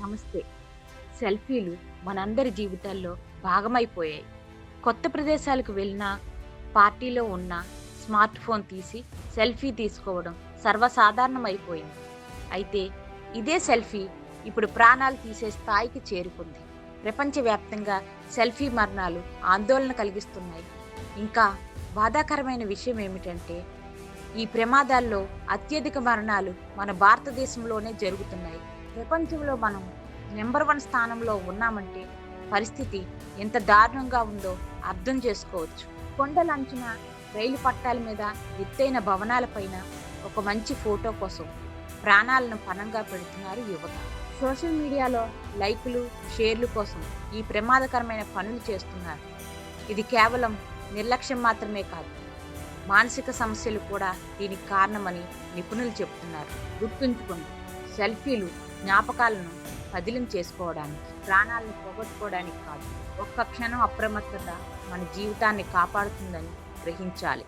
నమస్తే. సెల్ఫీలు మనందరి జీవితాల్లో భాగమైపోయాయి. కొత్త ప్రదేశాలకు వెళ్ళినా, పార్టీలో ఉన్నా స్మార్ట్ ఫోన్ తీసి సెల్ఫీ తీసుకోవడం సర్వసాధారణమైపోయింది. అయితే ఇదే సెల్ఫీ ఇప్పుడు ప్రాణాలు తీసే స్థాయికి చేరుకుంది. ప్రపంచవ్యాప్తంగా సెల్ఫీ మరణాలు ఆందోళన కలిగిస్తున్నాయి. ఇంకా బాధాకరమైన విషయం ఏమిటంటే, ఈ ప్రమాదాల్లో అత్యధిక మరణాలు మన భారతదేశంలోనే జరుగుతున్నాయి. ప్రపంచంలో మనం నెంబర్ 1 స్థానంలో ఉన్నామంటే పరిస్థితి ఎంత దారుణంగా ఉందో అర్థం చేసుకోవచ్చు. కొండలంచున, రైలు పట్టాల మీద, ఎత్తైన భవనాలపైన ఒక మంచి ఫోటో కోసం ప్రాణాలను పణంగా పెడుతున్నారు యువత. సోషల్ మీడియాలో లైకులు, షేర్లు కోసం ఈ ప్రమాదకరమైన పనులు చేస్తున్నారు. ఇది కేవలం నిర్లక్ష్యం మాత్రమే కాదు, మానసిక సమస్యలు కూడా దీనికి కారణమని నిపుణులు చెబుతున్నారు. గుర్తుంచుకోండి, సెల్ఫీలు జ్ఞాపకాలను పదిలం చేసుకోవడానికి, ప్రాణాలను పోగొట్టుకోవడానికి కాదు. ఒక్క క్షణం అప్రమత్తత మన జీవితాన్ని కాపాడుతుందని గ్రహించాలి.